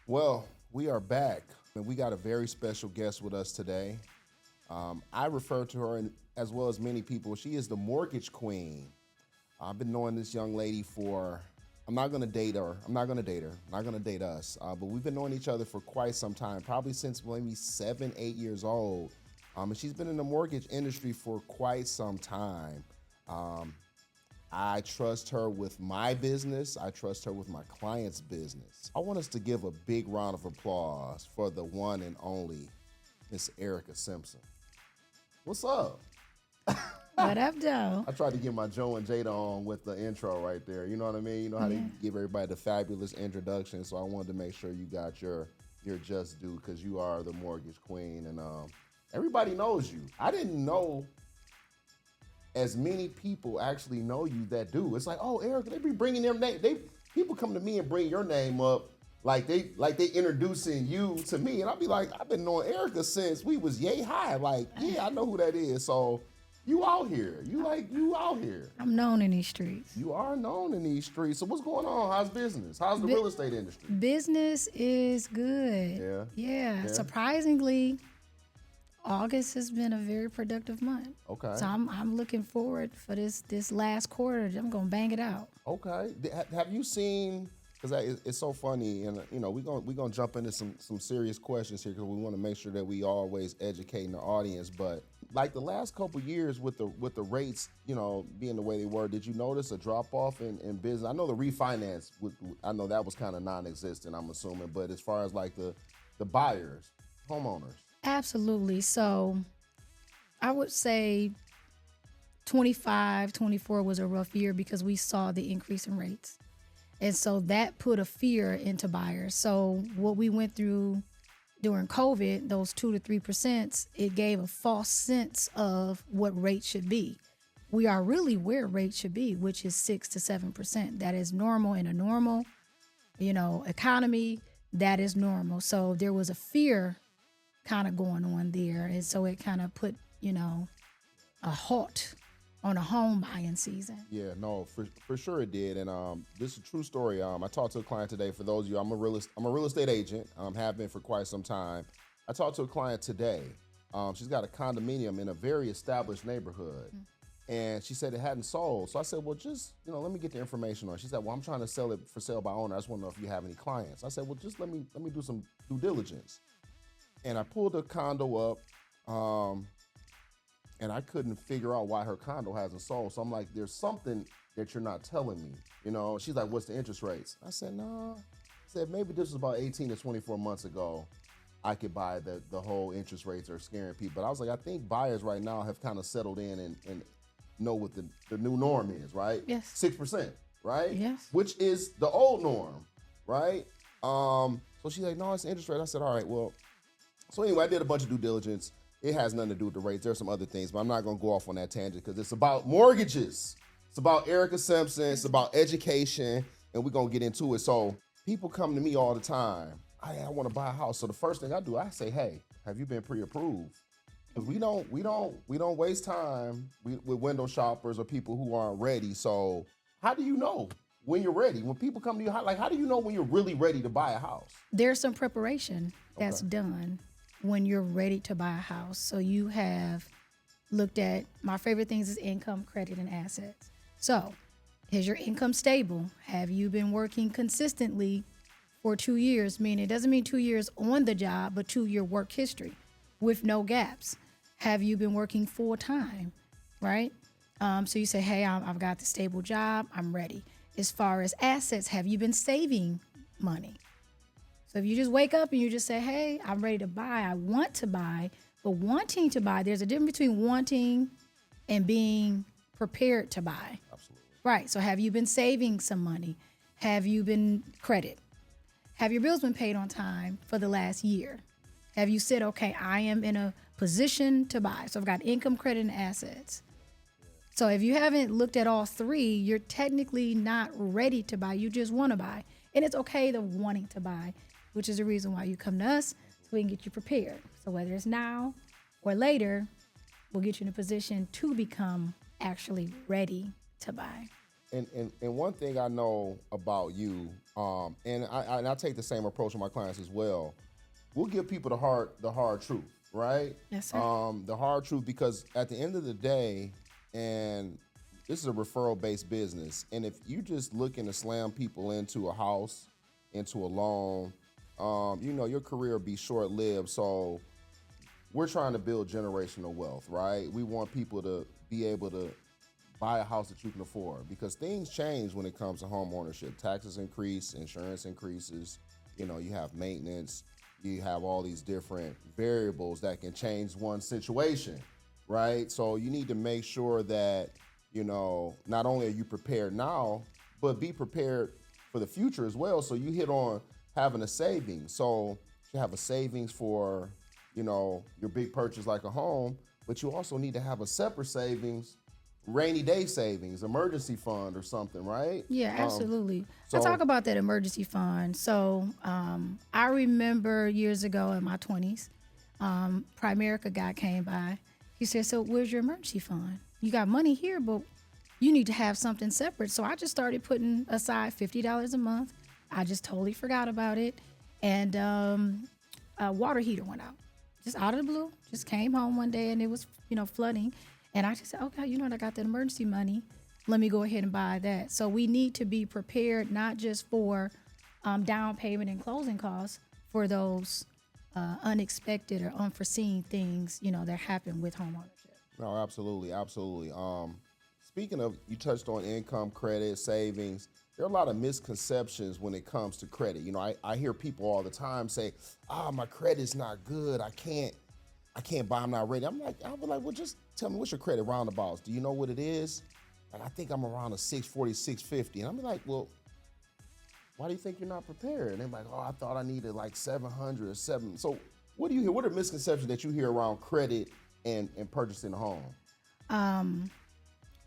Well, we are back, and we got a very special guest with us today. I refer to her, as well as many people, she is the mortgage queen. I've been knowing this young lady for, I'm not gonna date her, I'm not gonna date her, I'm not gonna date us, but we've been knowing each other for quite some time, probably since maybe 7, 8 years old. And she's been in the mortgage industry for quite some time. Um, I trust her with my business. I trust her with my client's business. I want us to give a big round of applause for the one and only Miss Erica Simpson. What's up? What up, Joe? I tried to get my Joe and Jada on with the intro right there. You know what I mean? You know how they give everybody the fabulous introduction. So I wanted to make sure you got your just due because you are the mortgage queen and everybody knows you. I didn't know as many people actually know you that do. It's like, oh, Erica, they be bringing their name. People come to me and bring your name up like they introducing you to me, and I'll be like, I've been knowing Erica since we was yay high. Like, yeah, I know who that is. So you out here. You out here. I'm known in these streets. You are known in these streets. So what's going on? How's business? How's the real estate industry? Business is good. Yeah. Surprisingly, August has been a very productive month. Okay. So I'm looking forward for this last quarter. I'm gonna bang it out. Okay. Have you seen? Because it's so funny, and you know, we're gonna jump into some serious questions here because we want to make sure that we always educating the audience. But like the last couple years with the rates, you know, being the way they were, did you notice a drop off in business? I know the refinance, I know that was kind of non-existent. I'm assuming, but as far as like the buyers, homeowners. Absolutely. So I would say 25, 24 was a rough year because we saw the increase in rates. And so that put a fear into buyers. So what we went through during COVID, those 2 to 3%, it gave a false sense of what rates should be. We are really where rates should be, which is 6 to 7%. That is normal in a normal, economy. That is normal. So there was a fear kind of going on there. And so it kind of put, a halt on a home buying season. Yeah, no, for sure it did. And this is a true story. I talked to a client today. For those of you, I'm a real estate agent. Have been for quite some time. I talked to a client today. She's got a condominium in a very established neighborhood. And she said it hadn't sold. So I said, well, just, let me get the information on it. She said, well, I'm trying to sell it for sale by owner. I just want to know if you have any clients. I said, well, just let me do some due diligence. And I pulled the condo up. And I couldn't figure out why her condo hasn't sold. So I'm like, there's something that you're not telling me. She's like, what's the interest rates? I said, no. I said, maybe this was about 18 to 24 months ago. I could buy the whole interest rates are scaring people. But I was like, I think buyers right now have kind of settled in and know what the new norm is, right? Yes. 6%, right? Yes. Which is the old norm, right? So she's like, no, it's the interest rate. I said, all right, well. So anyway, I did a bunch of due diligence. It has nothing to do with the rates. There's some other things, but I'm not going to go off on that tangent because it's about mortgages. It's about Erica Simpson. It's about education, and we're going to get into it. So people come to me all the time. I want to buy a house. So the first thing I do, I say, hey, have you been pre-approved? Because we don't waste time with window shoppers or people who aren't ready. So how do you know when you're ready? When people come to you, how do you know when you're really ready to buy a house? There's some preparation that's done when you're ready to buy a house. So you have looked at, my favorite things is income, credit, and assets. So is your income stable? Have you been working consistently for 2 years? Meaning it doesn't mean 2 years on the job, but 2-year work history with no gaps. Have you been working full time, right? So you say, hey, I've got the stable job, I'm ready. As far as assets, have you been saving money? So if you just wake up and you just say, hey, I'm ready to buy, I want to buy, but wanting to buy, there's a difference between wanting and being prepared to buy. Absolutely. Right. So have you been saving some money? Have you been credit? Have your bills been paid on time for the last year? Have you said, okay, I am in a position to buy? So I've got income, credit, and assets. So if you haven't looked at all three, you're technically not ready to buy. You just want to buy. And it's okay to wanting to buy, which is the reason why you come to us, so we can get you prepared. So whether it's now or later, we'll get you in a position to become actually ready to buy. And one thing I know about you, And I take the same approach with my clients as well. We'll give people the hard truth, right? Yes, sir. The hard truth, because at the end of the day, and this is a referral based business, and if you just looking to slam people into a house, into a loan, your career will be short lived. So we're trying to build generational wealth, right? We want people to be able to buy a house that you can afford, because things change when it comes to home ownership. Taxes increase, insurance increases, you have maintenance, you have all these different variables that can change one situation, right? So you need to make sure that, not only are you prepared now, but be prepared for the future as well. So you hit on having a savings. So you have a savings for, your big purchase like a home, but you also need to have a separate savings, rainy day savings, emergency fund or something, right? Yeah, absolutely. So I talk about that emergency fund. So I remember years ago in my 20s, Primerica guy came by. He said, so where's your emergency fund? You got money here, but you need to have something separate. So I just started putting aside $50 a month. I just totally forgot about it. And a water heater went out, just out of the blue. Just came home one day and it was, flooding. And I just said, okay, I got that emergency money. Let me go ahead and buy that. So we need to be prepared, not just for down payment and closing costs, for those unexpected or unforeseen things, that happen with home ownership. No, absolutely, absolutely. Speaking of, you touched on income, credit, savings. There are a lot of misconceptions when it comes to credit. I hear people all the time say, my credit's not good. I can't buy, I'm not ready. I'll be like, well, just tell me, what's your credit roundabouts? Do you know what it is? And I think I'm around a 640, 650. And I'm like, well, why do you think you're not prepared? And they're like, I thought I needed like 700 or 7. So what do you hear? What are misconceptions that you hear around credit and purchasing a home?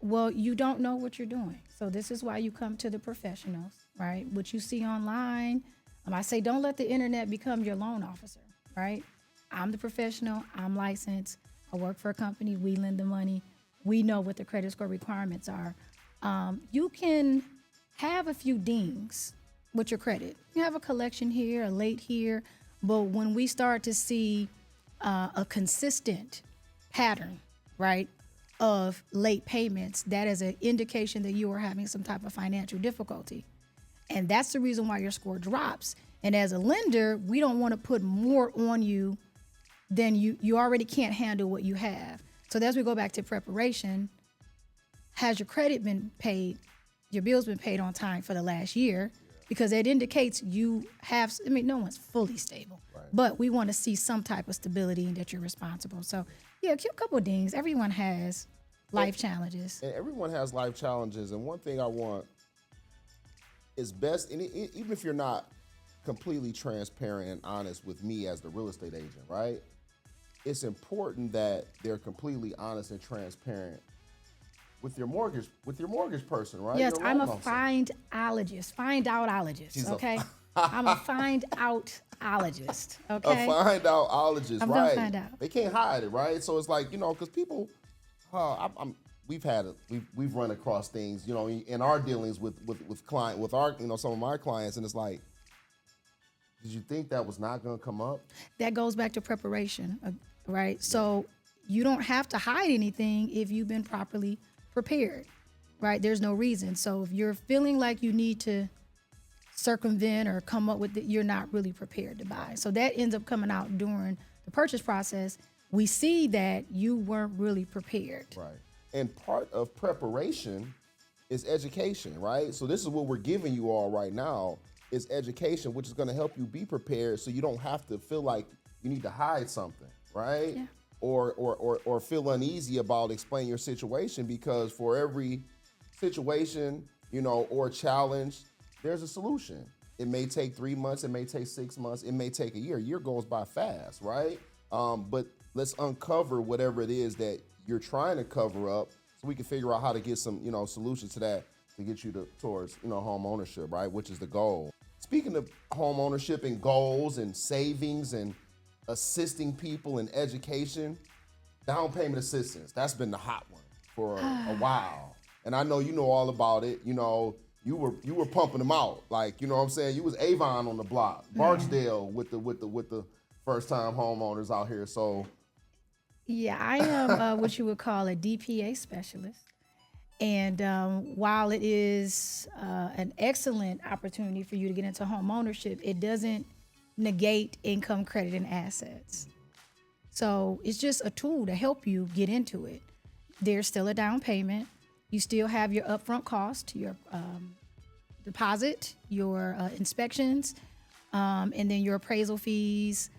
Well, you don't know what you're doing. So this is why you come to the professionals, right? What you see online, I say, don't let the internet become your loan officer, right? I'm the professional, I'm licensed, I work for a company, we lend the money, we know what the credit score requirements are. You can have a few dings with your credit. You have a collection here, a late here, but when we start to see a consistent pattern, right, of late payments, that is an indication that you are having some type of financial difficulty. And that's the reason why your score drops. And as a lender, we don't want to put more on you than you already can't handle what you have. So as we go back to preparation, has your credit been paid, your bills been paid on time for the last year? Because it indicates you have, no one's fully stable, right, but we want to see some type of stability and that you're responsible. So yeah, a couple of dings. Everyone has life challenges. And everyone has life challenges. And one thing I want is best, and even if you're not completely transparent and honest with me as the real estate agent, right? It's important that they're completely honest and transparent with your mortgage person, right? Yes, I'm a find-ologist, okay? I'm a find-out-ologist, okay? A find-out-ologist, I'm right? gonna find out. They can't hide it, right? So it's like, because people, we've run across things, in our dealings with our, some of my clients, and it's like, did you think that was not going to come up? That goes back to preparation, right? So you don't have to hide anything if you've been properly prepared, right? There's no reason. So if you're feeling like you need to circumvent or come up with it, you're not really prepared to buy. So that ends up coming out during the purchase process. We see that you weren't really prepared. Right. And part of preparation is education, right? So this is what we're giving you all right now, is education, which is going to help you be prepared so you don't have to feel like you need to hide something, right? Yeah. Or feel uneasy about explaining your situation, because for every situation, or challenge, there's a solution. It may take 3 months, it may take 6 months, it may take a year. A year goes by fast, right? But let's uncover whatever it is that you're trying to cover up so we can figure out how to get some, solutions to that to get you towards, home ownership, right? Which is the goal. Speaking of home ownership and goals and savings and assisting people in education, down payment assistance, that's been the hot one for a while. And I know you know all about it. you were pumping them out. Like, you know what I'm saying? You was Avon on the block, Barksdale with the first time homeowners out here. So Yeah, I am what you would call a DPA specialist. And while it is an excellent opportunity for you to get into home ownership, it doesn't negate income, credit, and assets. So it's just a tool to help you get into it. There's still a down payment. You still have your upfront cost, your deposit, your inspections, and then your appraisal fees.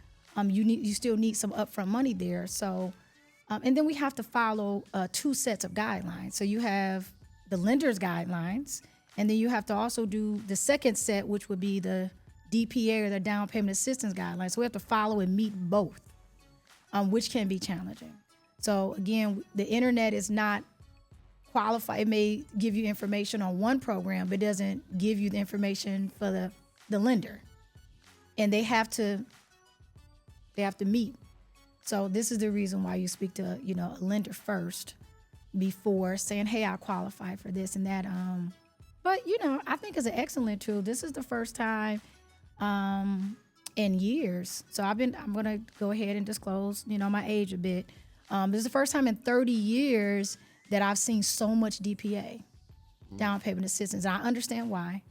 You still need some upfront money there. So, and then we have to follow 2 sets of guidelines. So you have the lender's guidelines, and then you have to also do the second set, which would be the DPA or the down payment assistance guidelines. So we have to follow and meet both, which can be challenging. So again, the internet is not qualified. It may give you information on one program, but it doesn't give you the information for the lender. And they have to meet. So this is the reason why you speak to, a lender first before saying, hey, I qualify for this and that. But, I think it's an excellent tool. This is the first time in years. So I'm going to go ahead and disclose, my age a bit. This is the first time in 30 years that I've seen so much DPA, down payment assistance. I understand why,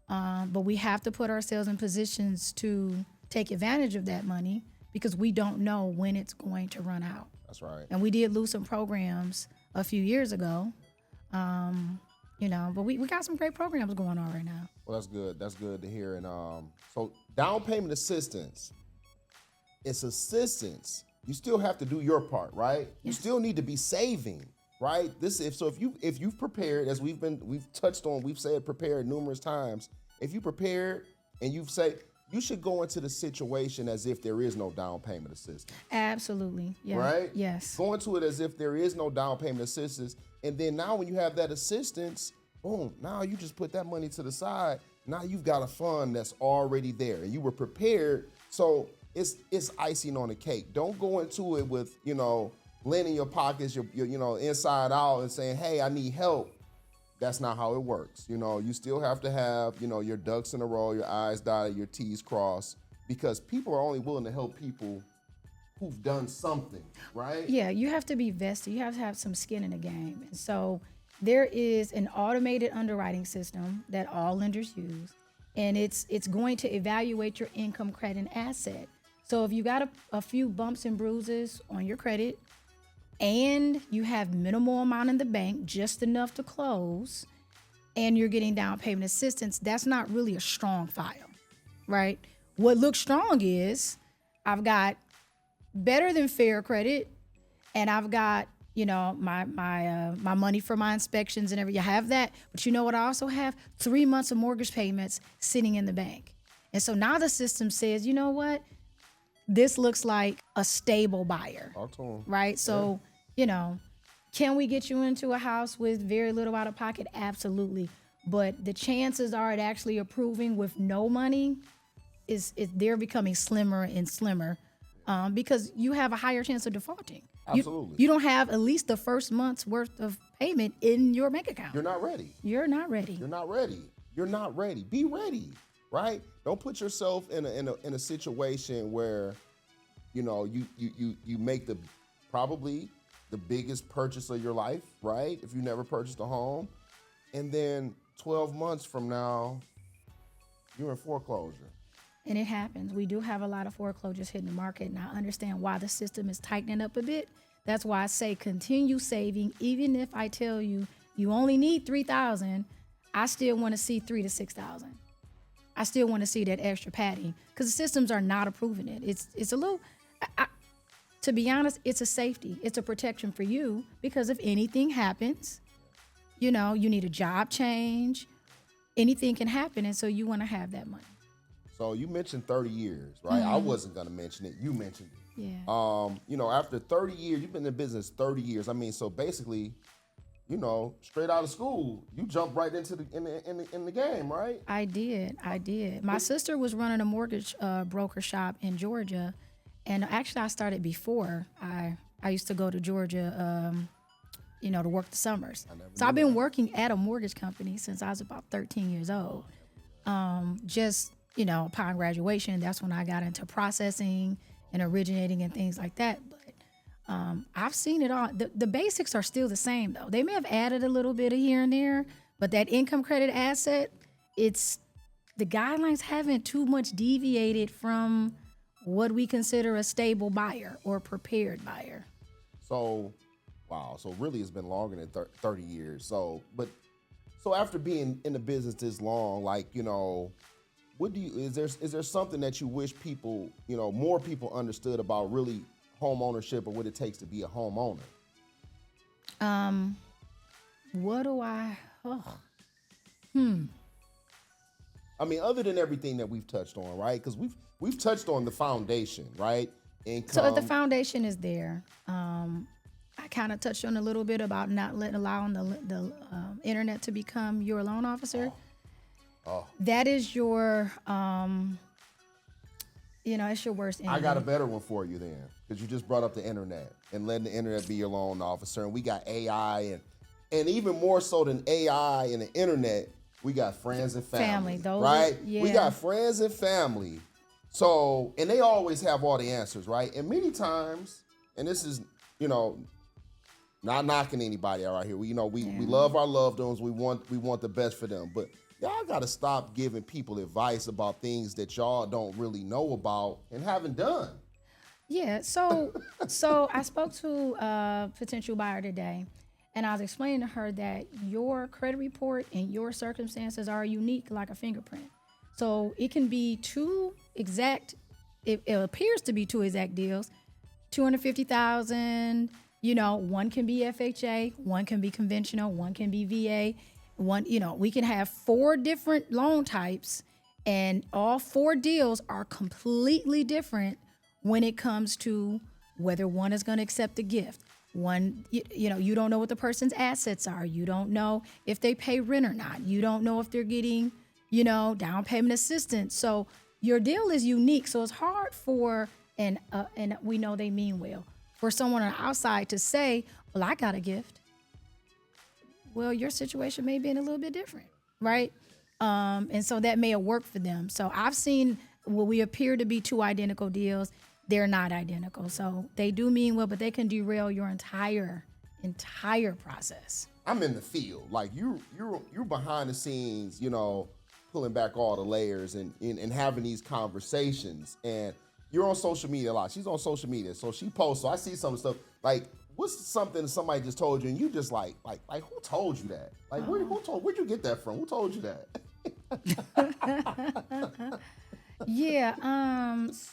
but we have to put ourselves in positions to take advantage of that money because we don't know when it's going to run out. That's right. And we did lose some programs a few years ago, but we got some great programs going on right now. Well, that's good. That's good to hear. And so down payment assistance, it's assistance. You still have to do your part, right? Yes. You still need to be saving, right? If you've prepared, as we've said prepared numerous times. If you prepared and you've said, you should go into the situation as if there is no down payment assistance. Absolutely. Yeah. Right? Yes. Go into it as if there is no down payment assistance. And then now when you have that assistance, boom, now you just put that money to the side. Now you've got a fund that's already there and you were prepared. So it's icing on the cake. Don't go into it with, lending your pockets, your inside out and saying, hey, I need help. That's not how it works. You still have to have, your ducks in a row, your I's dotted, your T's crossed, because people are only willing to help people who've done something, right? Yeah, you have to be vested. You have to have some skin in the game. And so there is an automated underwriting system that all lenders use, and it's going to evaluate your income, credit, and asset. So if you got a few bumps and bruises on your credit, and you have minimal amount in the bank, just enough to close, and you're getting down payment assistance, that's not really a strong file, right? What looks strong is I've got better than fair credit, and I've got, my money for my inspections and everything. I have that, but you know what? I also have 3 months of mortgage payments sitting in the bank. And so now the system says, you know what? This looks like a stable buyer, right? So, can we get you into a house with very little out of pocket? Absolutely. But the chances are it actually approving with no money they're becoming slimmer and slimmer because you have a higher chance of defaulting. Absolutely. You don't have at least the first month's worth of payment in your bank account. You're not ready. You're not ready. You're not ready. You're not ready. Be ready. Right? Don't put yourself in a situation where, you make probably the biggest purchase of your life, right? If you never purchased a home, and then 12 months from now, you're in foreclosure. And it happens. We do have a lot of foreclosures hitting the market, and I understand why the system is tightening up a bit. That's why I say continue saving. Even if I tell you you only need $3,000, I still want to see $3,000 to $6,000. I still want to see that extra padding because the systems are not approving it. It's a little, to be honest, it's a safety. It's a protection for you because if anything happens, you need a job change, anything can happen. And so you want to have that money. So you mentioned 30 years, right? Mm-hmm. I wasn't going to mention it. You mentioned it. Yeah. After 30 years, you've been in business 30 years. I mean, so basically, straight out of school, you jumped right into the game, right? I did. My sister was running a mortgage broker shop in Georgia, and actually I started before. I used to go to Georgia to work the summers. never So I've knew been that. working at a mortgage company since I was about 13 years old. Just, upon graduation, that's when I got into processing and originating and things like that. But I've seen it all. The basics are still the same, though. They may have added a little bit of here and there, but that income credit asset, the guidelines haven't too much deviated from what we consider a stable buyer or prepared buyer. So, wow. So really, it's been longer than 30 years. So after being in the business this long, like, what is there something that you wish people, more people understood about really home ownership or what it takes to be a homeowner? What do I? I mean, other than everything that we've touched on, right? Because we've touched on the foundation, right? Income. So if the foundation is there, I kind of touched on a little bit about not allowing the internet to become your loan officer. That is your, it's your worst enemy. I got a better one for you then, because you just brought up the internet and letting the internet be your loan officer, and we got AI and even more so than AI and the internet, we got friends and family, right? We got friends and family. So, and they always have all the answers, right? And many times, and this is, not knocking anybody out right here. We love our loved ones. We want the best for them. But y'all got to stop giving people advice about things that y'all don't really know about and haven't done. Yeah. So I spoke to a potential buyer today, and I was explaining to her that your credit report and your circumstances are unique like a fingerprint. So it can be two exact, it appears to be two exact deals, $250,000, one can be FHA, one can be conventional, one can be VA, we can have 4 different loan types, and all 4 deals are completely different when it comes to whether one is going to accept the gift. One, you don't know what the person's assets are. You don't know if they pay rent or not. You don't know if they're getting, down payment assistance. So your deal is unique. So it's hard for, and we know they mean well, for someone on the outside to say, well, I got a gift. Well, your situation may be a little bit different, right? And so that may have worked for them. So I've seen what we appear to be 2 identical deals. They're not identical. So they do mean well, but they can derail your entire process. I'm in the field. Like you're behind the scenes, pulling back all the layers and having these conversations. And you're on social media a lot. She's on social media. So she posts. So I see some stuff. Like, what's something somebody just told you and you just like who told you that? Like, where'd you get that from? Who told you that? Yeah.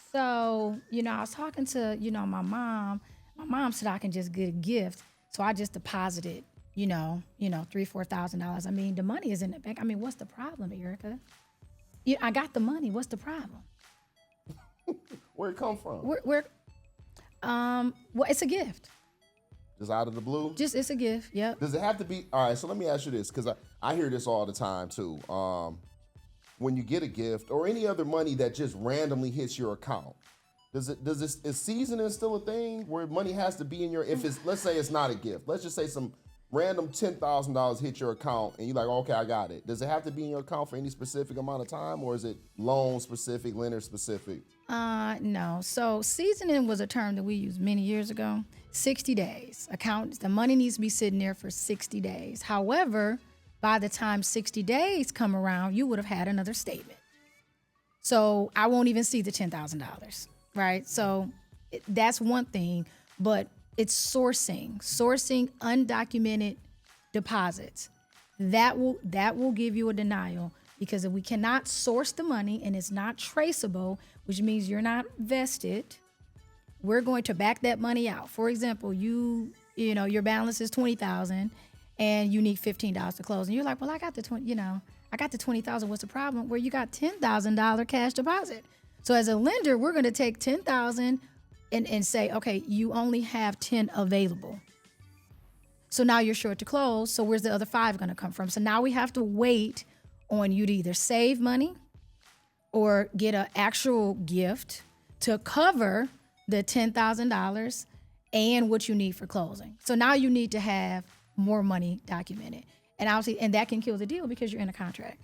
So, I was talking to, my mom. My mom said I can just get a gift. So I just deposited, $3,000-$4,000. I mean, the money is in the bank. I mean, what's the problem, Erica? I got the money. What's the problem? Where it come from? Well, it's a gift. Just out of the blue? It's a gift. Yep. Does it have to be? All right, so let me ask you this, because I hear this all the time too. When you get a gift or any other money that just randomly hits your account, is seasoning still a thing where money has to be in your, let's say it's not a gift. Let's just say some random $10,000 hit your account and you're like, okay, I got it. Does it have to be in your account for any specific amount of time, or is it loan specific, lender specific? No. So seasoning was a term that we used many years ago. 60 days. The money needs to be sitting there for 60 days. However, by the time 60 days come around, you would have had another statement. So I won't even see the $10,000, right? So that's one thing, but it's sourcing undocumented deposits. That will give you a denial, because if we cannot source the money and it's not traceable, which means you're not vested, we're going to back that money out. For example, your balance is $20,000 and you need $15 to close, and you're like, well, I got the $20,000. What's the problem? Well, you got $10,000 cash deposit. So as a lender, we're going to take $10,000 and say, okay, you only have 10 available. So now you're short to close. So where's the other 5 going to come from? So now we have to wait on you to either save money or get an actual gift to cover the $10,000 and what you need for closing. So now you need to have more money documented. And obviously, and that can kill the deal because you're in a contract.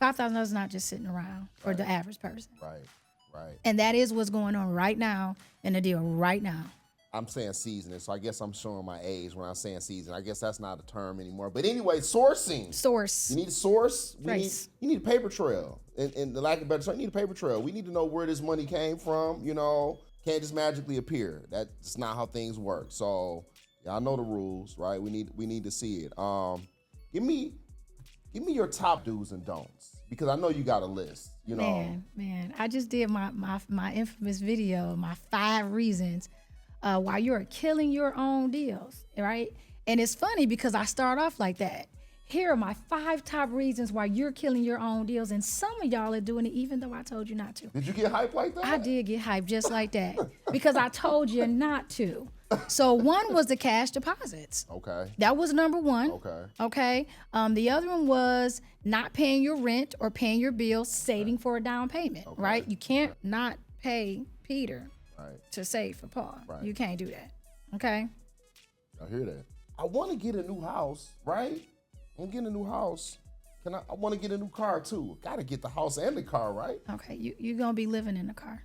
$5,000 is not just sitting around for the average person. Right. And that is what's going on right now in the deal right now. I'm saying seasoning, so I guess I'm showing my age when I'm saying season. I guess that's not a term anymore. But anyway, sourcing. Source. You need a source. Right. You need a paper trail. And the lack of better term, you need a paper trail. We need to know where this money came from. You know, can't just magically appear. That's not how things work. So y'all know the rules, right? We need to see it. Give me your top do's and don'ts, because I know you got a list. You know, Man, I just did my infamous video, my 5 reasons why you're killing your own deals, right? And it's funny because I start off like that. Here are my 5 top reasons why you're killing your own deals, and some of y'all are doing it even though I told you not to. Did you get hyped like that? I did get hyped just like that because I told you not to. So one was the cash deposits. Okay. That was number 1. Okay. The other one was not paying your rent or paying your bills, saving for a down payment, right? You can't not pay Peter to save for Paul. Right. You can't do that. Okay. I hear that. I want to get a new house, right? I'm getting a new house. I want to get a new car too. Got to get the house and the car, right? Okay. You're going to be living in the car.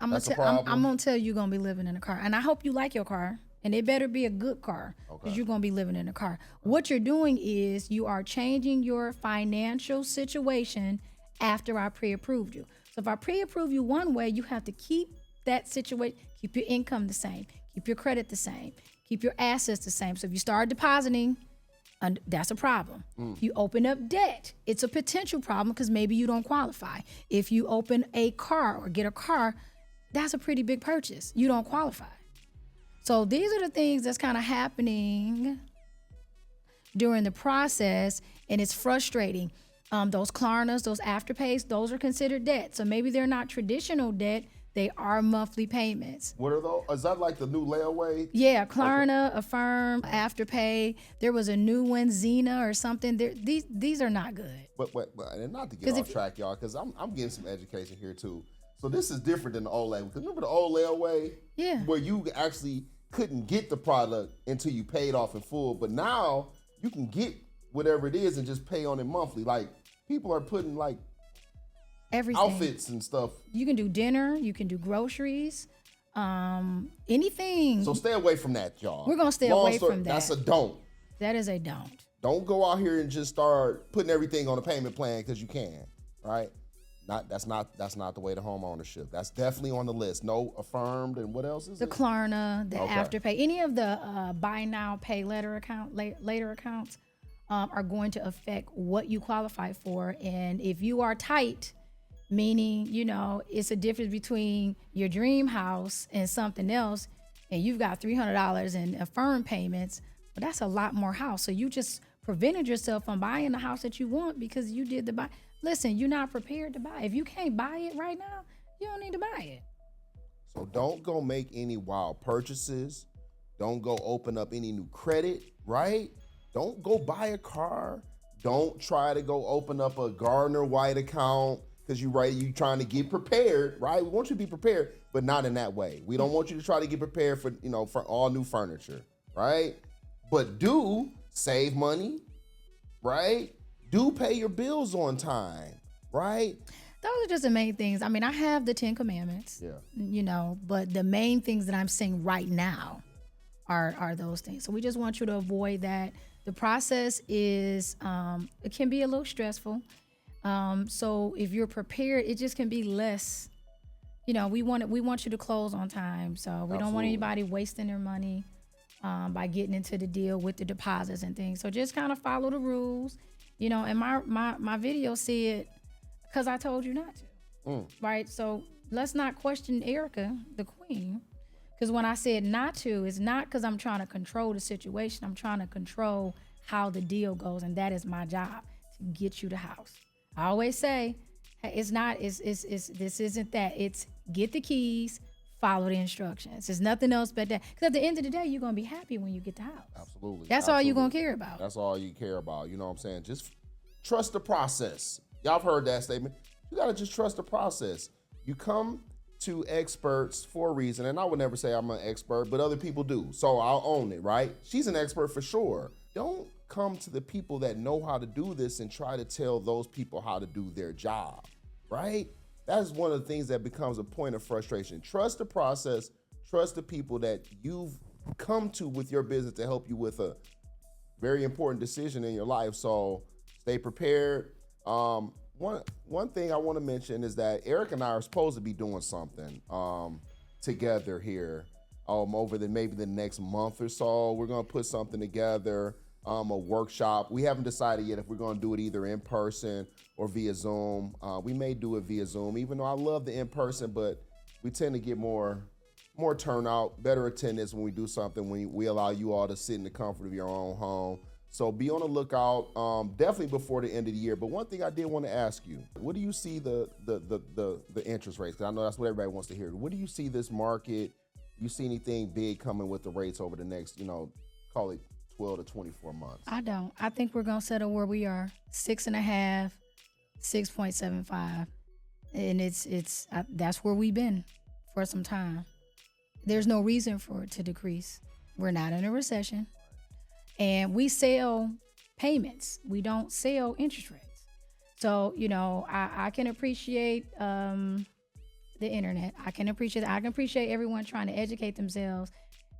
I'm That's a problem. I'm going to tell you you're going to be living in a car. And I hope you like your car. And it better be a good car because you're going to be living in a car. What you're doing is you are changing your financial situation after I pre-approved you. So if I pre-approve you one way, you have to keep that situation, keep your income the same, keep your credit the same, keep your assets the same. So if you start depositing, that's a problem. If you open up debt, it's a potential problem because maybe you don't qualify. If you open a car or get a car, that's a pretty big purchase. You don't qualify. So these are the things that's kind of happening during the process, and it's frustrating. Those Klarnas, those Afterpays, those are considered debt. So maybe they're not traditional debt. They are monthly payments. What are those? Is that like the new layaway? Yeah, Klarna, Affirm, Afterpay. There was a new one, Xena or something. These are not good. But and not to get off track, y'all, because I'm getting some education here too. So this is different than the old layaway. Because remember the old layaway? Yeah. Where you actually couldn't get the product until you paid off in full. But now you can get whatever it is and just pay on it monthly. Like people are putting like everything, outfits and stuff. You can do dinner, you can do groceries, anything. So stay away from that, y'all. We're gonna stay away from that. That's a don't. That is a don't. Don't go out here and just start putting everything on a payment plan because you can, right? That's not the way to home ownership. That's definitely on the list. No Affirmed, and what else is the it? Klarna, the Afterpay, any of the buy now, pay later accounts are going to affect what you qualify for. And if you are tight, meaning, you know, it's a difference between your dream house and something else, and you've got $300 in Affirm payments, but that's a lot more house. So you just prevented yourself from buying the house that you want because you did the buy. Listen, you're not prepared to buy. If you can't buy it right now, you don't need to buy it. So don't go make any wild purchases. Don't go open up any new credit, right? Don't go buy a car. Don't try to go open up a Gardner White account because you trying to get prepared, right? We want you to be prepared, but not in that way. We don't want you to try to get prepared for, for all new furniture, right? But do save money, right? Do pay your bills on time, right? Those are just the main things. I mean, I have the 10 commandments, but the main things that I'm saying right now are those things. So we just want you to avoid that. The process is, it can be a little stressful. So if you're prepared, it just can be less. We want you to close on time. So we don't want anybody wasting their money by getting into the deal with the deposits and things. So just kind of follow the rules. And my video said, because I told you not to, right? So let's not question Erica, the queen, because when I said not to, it's not because I'm trying to control the situation. I'm trying to control how the deal goes, and that is my job, to get you the house. I always say, hey, this isn't that. It's get the keys, follow the instructions. There's nothing else but that. Because at the end of the day, you're going to be happy when you get the house. Absolutely. That's all you're going to care about. That's all you care about. You know what I'm saying? Just trust the process. Y'all have heard that statement. You got to just trust the process. You come to experts for a reason, and I would never say I'm an expert, but other people do, so I'll own it, right? She's an expert for sure. Don't come to the people that know how to do this and try to tell those people how to do their job, right? That's one of the things that becomes a point of frustration. Trust the process, trust the people that you've come to with your business to help you with a very important decision in your life. So stay prepared. One thing I want to mention is that Eric and I are supposed to be doing something together here over maybe the next month or so. We're going to put something together, a workshop. We haven't decided yet if we're going to do it either in person or via Zoom. We may do it via Zoom, even though I love the in-person, but we tend to get more turnout, better attendance when we do something, when we allow you all to sit in the comfort of your own home. So be on the lookout, definitely before the end of the year. But one thing I did want to ask you, what do you see the interest rates? Because I know that's what everybody wants to hear. What do you see this market? You see anything big coming with the rates over the next, call it 12 to 24 months? I don't. I think we're going to settle where we are, 6.5, 6.75. And that's where we've been for some time. There's no reason for it to decrease. We're not in a recession. And we sell payments. We don't sell interest rates. So, I can appreciate the internet. I can appreciate everyone trying to educate themselves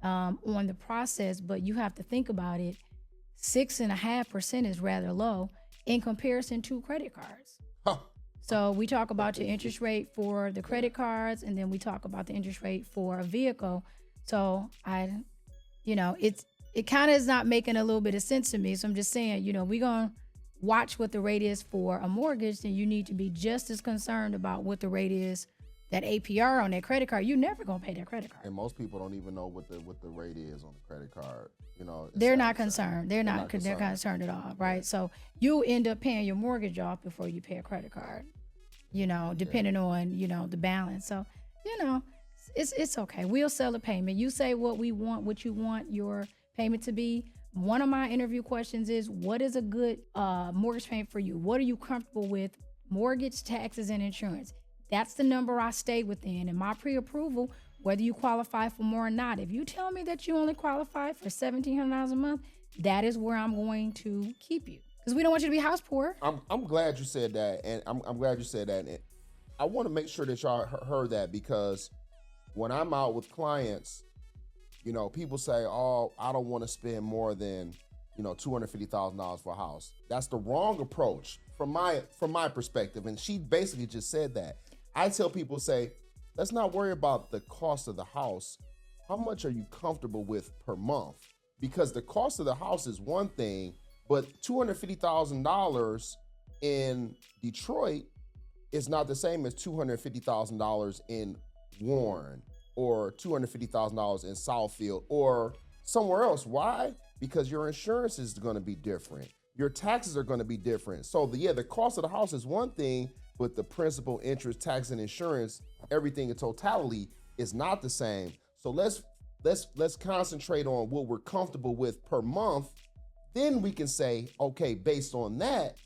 on the process, but you have to think about it. 6.5% is rather low in comparison to credit cards. Huh. So we talk about your interest rate for the credit cards, and then we talk about the interest rate for a vehicle. So it kind of is not making a little bit of sense to me. So I'm just saying, we're going to watch what the rate is for a mortgage, then you need to be just as concerned about what the rate is, that APR on that credit card. You're never going to pay that credit card. And most people don't even know what the rate is on the credit card. They're not concerned. They're not concerned at all, right? Yeah. So you'll end up paying your mortgage off before you pay a credit card, depending on, the balance. So, it's okay. We'll sell a payment. You say what you want your payment to be. One of my interview questions is, what is a good mortgage payment for you? What are you comfortable with? Mortgage, taxes, and insurance. That's the number I stay within. And my pre-approval, whether you qualify for more or not, if you tell me that you only qualify for $1,700 a month, that is where I'm going to keep you. Because we don't want you to be house poor. I'm glad you said that. And I'm glad you said that. And I want to make sure that y'all heard that, because when I'm out with clients, people say, oh, I don't want to spend more than, $250,000 for a house. That's the wrong approach from my perspective. And she basically just said that. I tell people, let's not worry about the cost of the house. How much are you comfortable with per month? Because the cost of the house is one thing, but $250,000 in Detroit is not the same as $250,000 in Warren or $250,000 in Southfield or somewhere else. Why? Because your insurance is going to be different. Your taxes are going to be different. So the cost of the house is one thing, but the principal, interest, tax, and insurance, everything in totality is not the same. So let's concentrate on what we're comfortable with per month. Then we can say, okay, based on that,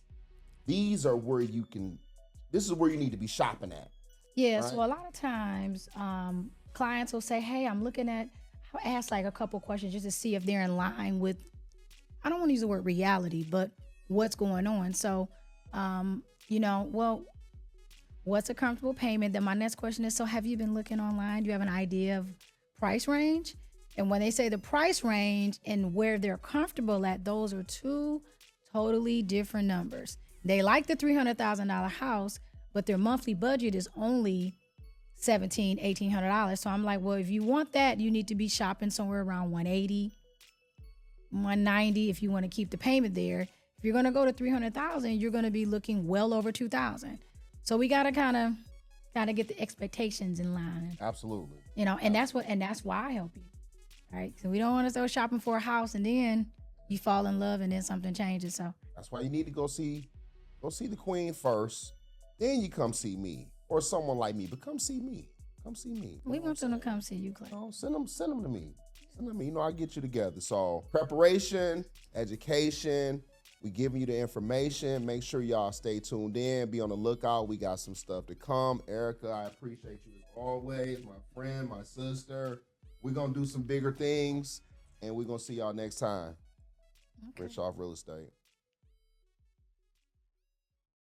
this is where you need to be shopping at. Yeah. Right? So a lot of times, clients will say, hey, I'll ask like a couple questions just to see if they're in line with, I don't want to use the word reality, but what's going on. So, what's a comfortable payment? Then my next question is, so have you been looking online? Do you have an idea of price range? And when they say the price range and where they're comfortable at, those are two totally different numbers. They like the $300,000 house, but their monthly budget is only $1,700, $1,800. So I'm like, well, if you want that, you need to be shopping somewhere around $180, $190 if you want to keep the payment there. If you're going to go to $300,000, you're going to be looking well over $2,000. So we got to get the expectations in line. Absolutely. And that's why I help you. Right? So we don't want to go shopping for a house and then you fall in love and then something changes. So that's why you need to go see the queen first, then you come see me or someone like me. But come see me. Come see me. We want them to come see you, Clay. Send them to me. Send them to me. I get you together. So preparation, education. We giving you the information. Make sure y'all stay tuned in. Be on the lookout. We got some stuff to come. Erica, I appreciate you. always, my friend, my sister. We're gonna do some bigger things, and we're gonna see y'all next time. Okay. Rich Off Real Estate.